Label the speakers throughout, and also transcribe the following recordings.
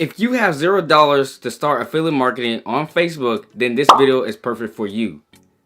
Speaker 1: If you have $0 to start affiliate marketing on Facebook, then this video is perfect for you.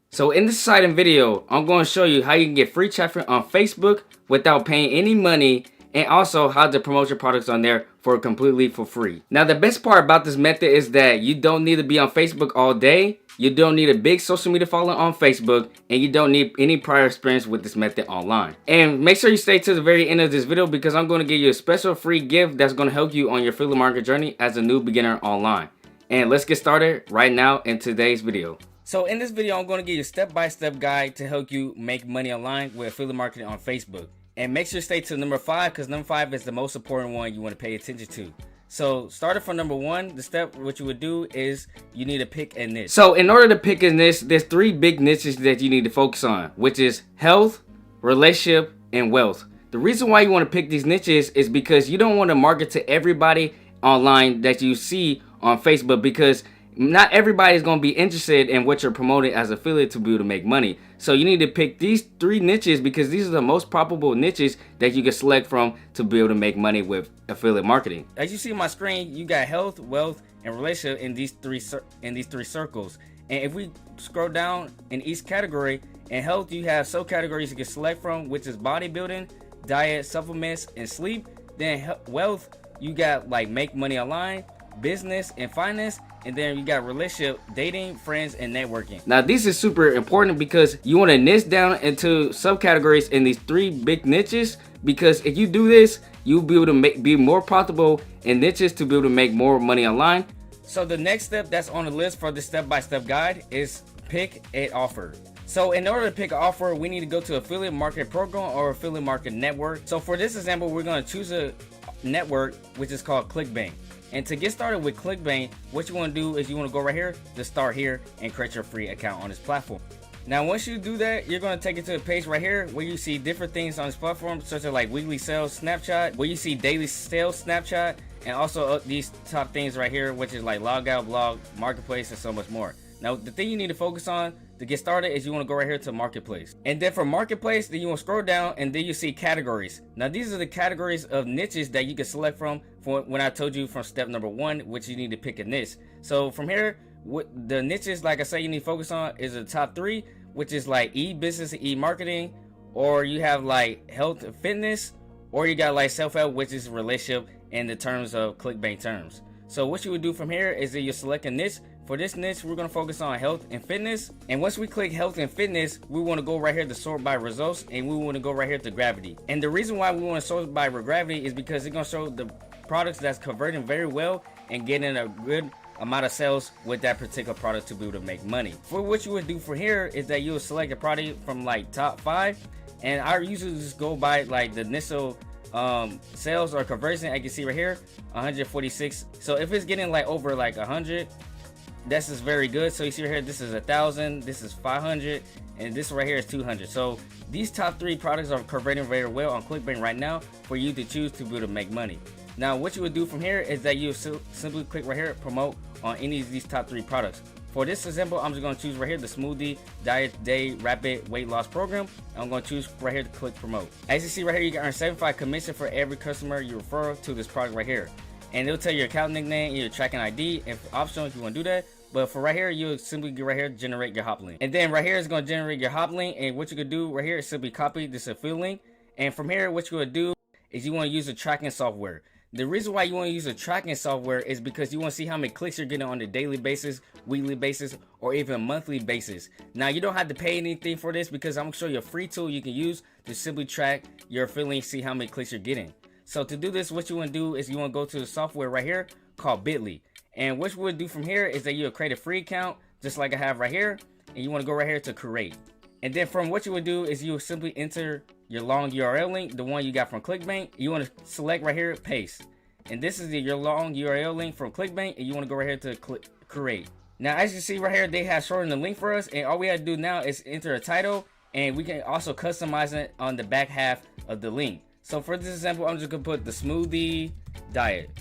Speaker 1: So in this exciting video, I'm going to show you how you can get free traffic on Facebook without paying any money, and also how to promote your products on there completely for free. Now the best part about this method is that you don't need to be on Facebook all day. You don't need a big social media following on Facebook, and you don't need any prior experience with this method online. And make sure you stay to the very end of this video, because I'm going to give you a special free gift that's going to help you on your affiliate marketing journey as a new beginner online. And let's get started right now in today's video. So in this video, I'm going to give you a step-by-step guide to help you make money online with affiliate marketing on Facebook. And make sure you stay to number 5, because number 5 is the most important one you want to pay attention to. So starting from number 1, the step what you would do is you need to pick a niche. So in order to pick a niche, there's 3 big niches that you need to focus on, which is health, relationship, and wealth. The reason why you want to pick these niches is because you don't want to market to everybody online that you see on Facebook, because not everybody is going to be interested in what you're promoting as affiliate to be able to make money. So you need to pick these 3 niches, because these are the most profitable niches that you can select from to be able to make money with affiliate marketing. As you see on my screen, you got health, wealth, and relationship in these three circles. And if we scroll down in each category, in health you have subcategories you can select from, which is bodybuilding, diet, supplements, and sleep. Then wealth, you got like make money online, business, and finance. And then you got relationship, dating, friends, and networking. Now this is super important, because you want to niche down into subcategories in these 3 big niches, because if you do this, you'll be able to be more profitable in niches to be able to make more money online. So the next step that's on the list for this step-by-step guide is pick an offer. So in order to pick an offer, we need to go to affiliate marketing program or affiliate marketing network. So for this example, we're going to choose a network which is called ClickBank. And to get started with ClickBank, what you want to do is you want to go right here to start here and create your free account on this platform. Now once you do that, you're going to take it to a page right here where you see different things on this platform, such as like weekly sales snapshot, where you see daily sales snapshot, and also these top things right here, which is like log out, blog, marketplace, and so much more. Now the thing you need to focus on to get started is you want to go right here to marketplace. And then from marketplace, then you want to scroll down, and then you see categories. Now these are the categories of niches that you can select from when I told you from step number 1, which you need to pick a niche. So from here, what the niches, like I say, you need to focus on is the top 3, which is like e-business and e-marketing, or you have like health and fitness, or you got like self-help, which is relationship in the terms of ClickBank terms. So what you would do from here is that you select a niche. For this niche, we're going to focus on health and fitness. And once we click health and fitness, we want to go right here to sort by results, and we want to go right here to gravity. And the reason why we want to sort by gravity is because it's going to show the products that's converting very well and getting a good amount of sales with that particular product to be able to make money. For what you would do for here is that you will select a product from like top 5, and I usually just go by like the initial sales or conversion. I can see right here 146. So if it's getting like over like 100, this is very good. So you see right here, this is 1,000, this is 500, and this right here is 200. So these top 3 products are converting very well on ClickBank right now for you to choose to be able to make money. Now what you would do from here is that you simply click right here, promote on any of these top 3 products. For this example, I'm just going to choose right here the smoothie diet day rapid weight loss program. I'm going to choose right here to click promote. As you see right here, you can earn 75 commission for every customer you refer to this product right here. And it'll tell your account nickname and your tracking ID, if optional if you want to do that. But for right here, you'll simply get right here, generate your hop link. And then right here is going to generate your hop link. And what you could do right here is simply copy this affiliate link. And from here, what you would do is you want to use a tracking software. The reason why you want to use a tracking software is because you want to see how many clicks you're getting on a daily basis, weekly basis, or even monthly basis. Now you don't have to pay anything for this, because I'm going to show you a free tool you can use to simply track your affiliate, see how many clicks you're getting. So to do this, what you want to do is you want to go to the software right here called Bitly. And what you would do from here is that you'll create a free account just like I have right here, and you want to go right here to create. And then from what you would do is you will simply enter your long URL link, the one you got from ClickBank. You want to select right here, paste. And this is your long URL link from ClickBank, and you want to go right here to click create. Now as you see right here, they have shortened the link for us, and all we have to do now is enter a title, and we can also customize it on the back half of the link. So for this example, I'm just gonna put the smoothie diet.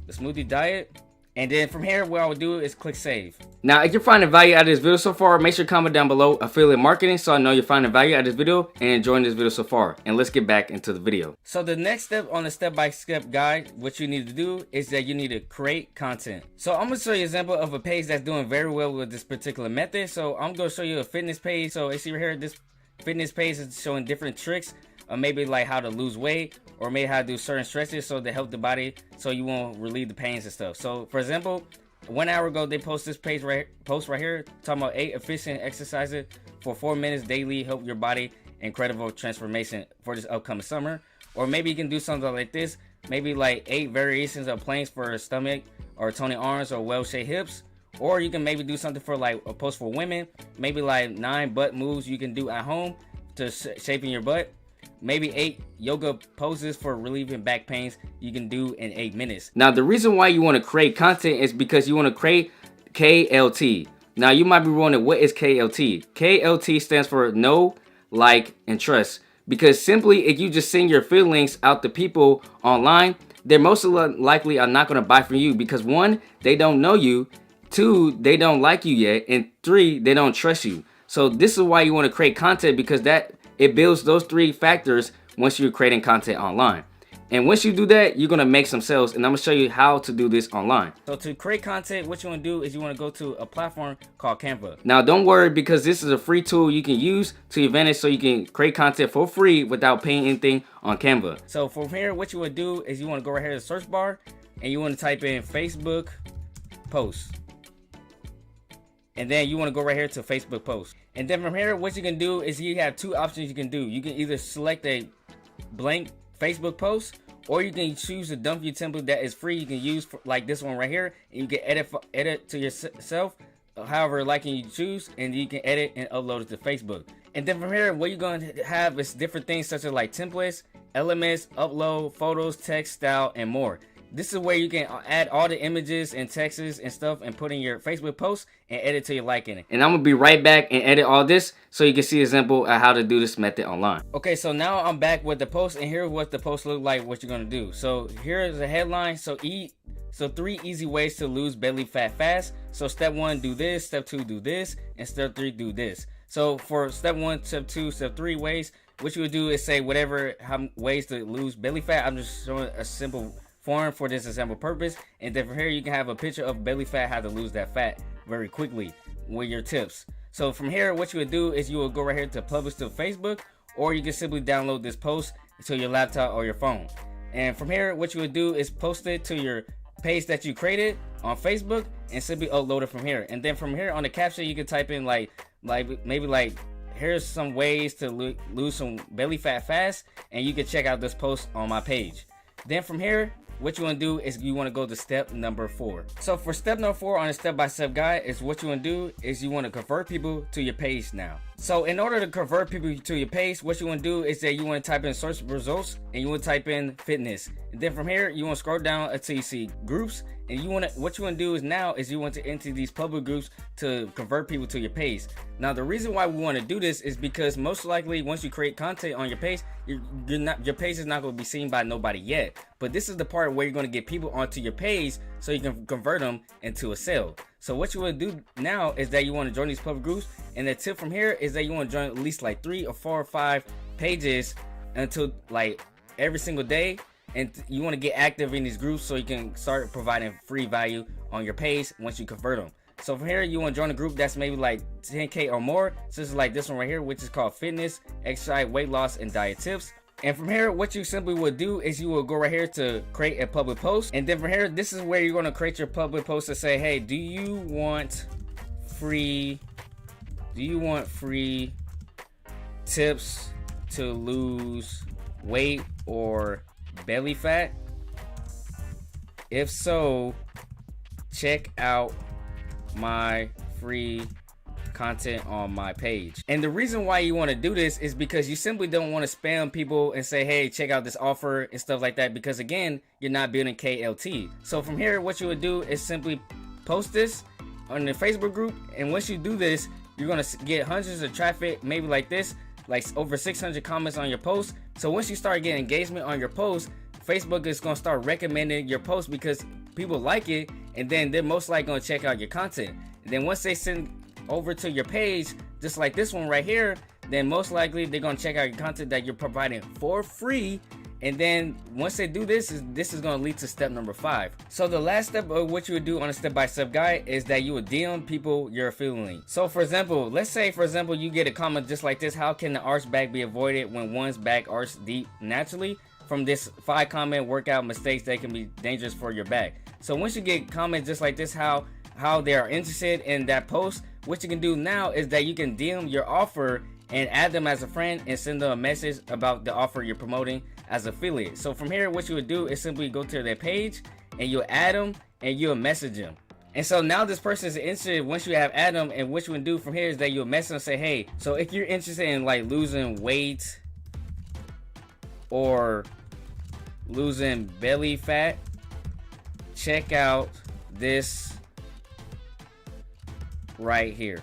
Speaker 1: The smoothie diet. And then from here, what I would do is click save. Now, if you're finding value out of this video so far, make sure to comment down below affiliate marketing so I know you're finding value out of this video and enjoying this video so far. And let's get back into the video. So the next step on the step-by-step guide, what you need to do is that you need to create content. So I'm going to show you an example of a page that's doing very well with this particular method. So I'm going to show you a fitness page. So you see right here, this fitness page is showing different tricks. Maybe like how to lose weight, or maybe how to do certain stretches so to help the body so you won't relieve the pains and stuff. So for example, 1 hour ago they post this post right here talking about 8 efficient exercises for 4 minutes daily, help your body, incredible transformation for this upcoming summer. Or maybe you can do something like this, maybe like 8 variations of planks for stomach or toning arms or well-shaped hips. Or you can maybe do something for like a post for women, maybe like 9 butt moves you can do at home to shaping your butt. Maybe 8 yoga poses for relieving back pains you can do in 8 minutes. Now, the reason why you want to create content is because you want to create KLT. Now, you might be wondering, what is KLT? KLT stands for know, like, and trust. Because simply, if you just send your feelings out to people online, they're most likely are not going to buy from you because 1, they don't know you, 2, they don't like you yet, and 3, they don't trust you. So this is why you want to create content, because it builds those 3 factors once you're creating content online. And once you do that, you're going to make some sales, and I'm going to show you how to do this online. So to create content, what you want to do is you want to go to a platform called Canva. Now don't worry, because this is a free tool you can use to your advantage so you can create content for free without paying anything on Canva. So from here, what you want to do is you want to go right here to the search bar and you want to type in Facebook posts. And then you want to go right here to Facebook post. And then from here, what you can do is you have 2 options you can do. You can either select a blank Facebook post, or you can choose a dump view template that is free. You can use for, like this one right here, and you can edit to yourself, however liking you choose, and you can edit and upload it to Facebook. And then from here, what you're going to have is different things such as like templates, elements, upload, photos, text, style, and more. This is where you can add all the images and texts and stuff and put in your Facebook post and edit to your liking. And I'm gonna be right back and edit all this so you can see an example of how to do this method online. Okay, so now I'm back with the post, and here's what the post look like, what you're gonna do. So here's the headline. So 3 easy ways to lose belly fat fast. So step 1, do this. Step 2, do this. And step 3, do this. So for step 1, step 2, step 3 ways, what you would do is say whatever ways to lose belly fat. I'm just showing a simple form for this example purpose, and then from here you can have a picture of belly fat, how to lose that fat very quickly with your tips. So from here, what you would do is you will go right here to publish to Facebook, or you can simply download this post to your laptop or your phone. And from here, what you would do is post it to your page that you created on Facebook and simply upload it from here. And then from here on the caption, you can type in like maybe like, here's some ways to lose some belly fat fast, and you can check out this post on my page. Then from here, what you want to do is you want to go to step number 4. So for step number 4 on the step-by-step guide is what you want to do is you want to convert people to your page now. So in order to convert people to your page, what you want to do is that you want to type in search results and you want to type in fitness. And then from here, you want to scroll down until you see groups. And what you want to do is now is you want to enter these public groups to convert people to your page. Now the reason why we want to do this is because most likely once you create content on your page, your page is not going to be seen by nobody yet. But this is the part where you're going to get people onto your page so you can convert them into a sale. So what you want to do now is that you want to join these public groups, and the tip from here is that you want to join at least like 3 or 4 or 5 pages until like every single day. And you want to get active in these groups so you can start providing free value on your page once you convert them. So from here, you want to join a group that's maybe like 10K or more. So this is like this one right here, which is called fitness, exercise, weight loss, and diet tips. And from here, what you simply would do is you will go right here to create a public post. And then from here, this is where you're going to create your public post to say, hey, do you want free tips to lose weight or belly fat? If so, check out my free content on my page. And the reason why you want to do this is because you simply don't want to spam people and say, hey, check out this offer and stuff like that, because again, you're not building KLT. So from here, what you would do is simply post this on the Facebook group, and once you do this, you're going to get hundreds of traffic, maybe like this, like over 600 comments on your post. So once you start getting engagement on your post, Facebook is going to start recommending your post because people like it, and then they're most likely going to check out your content. And then once they send over to your page, just like this one right here, then most likely they're going to check out your content that you're providing for free. And then once they do this is going to lead to step number 5. So the last step of what you would do on a step-by-step guide is that you would DM people you're affiliating. So for example, let's say for example you get a comment just like this: how can the arch back be avoided when one's back arch deep naturally? From this 5 comment workout mistakes that can be dangerous for your back. So once you get comments just like this, how they are interested in that post, what you can do now is that you can DM your offer and add them as a friend and send them a message about the offer you're promoting as affiliate. So from here, what you would do is simply go to their page and you'll add them and you'll message them. And so now this person is interested once you have added them, and what you would do from here is that you'll message them and say, hey, so if you're interested in like losing weight or losing belly fat, check out this right here.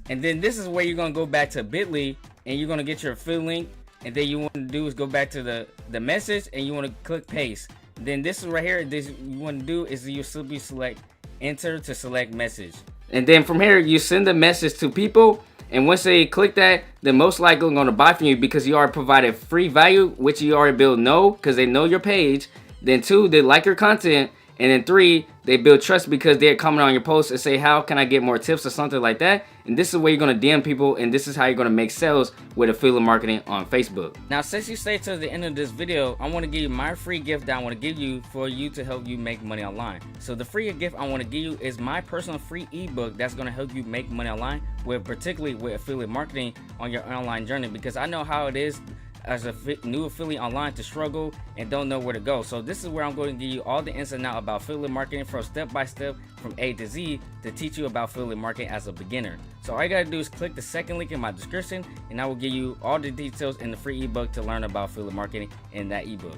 Speaker 1: And then this is where you're going to go back to bit.ly and you're going to get your affiliate link, and then you want to do is go back to the message and you want to click paste. Then this is right here, this you want to do is you simply select enter to select message, and then from here you send the message to people, and once they click that, they're most likely going to buy from you because you already provided free value, which you already build know because they know your page. Then 2, they like your content. And then 3, they build trust because they're coming on your post and say, how can I get more tips or something like that? And this is where you're going to DM people, and this is how you're going to make sales with affiliate marketing on Facebook. Now, since you stayed to the end of this video, I want to give you my free gift that I want to give you for you to help you make money online. So the free gift I want to give you is my personal free ebook that's going to help you make money online, particularly with affiliate marketing on your online journey, because I know how it is as a new affiliate online to struggle and don't know where to go. So this is where I'm going to give you all the ins and outs about affiliate marketing from step by step from A to Z to teach you about affiliate marketing as a beginner. So all you gotta do is click the second link in my description and I will give you all the details in the free ebook to learn about affiliate marketing in that ebook.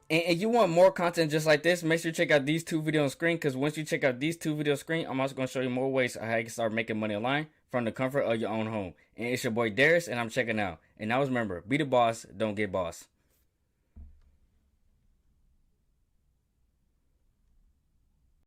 Speaker 1: And if you want more content just like this, make sure you check out these 2 videos on screen, because once you check out these 2 videos on screen, I'm also going to show you more ways how you can start making money online from the comfort of your own home. And it's your boy Darius, and I'm checking out. And always remember, be the boss, don't get boss.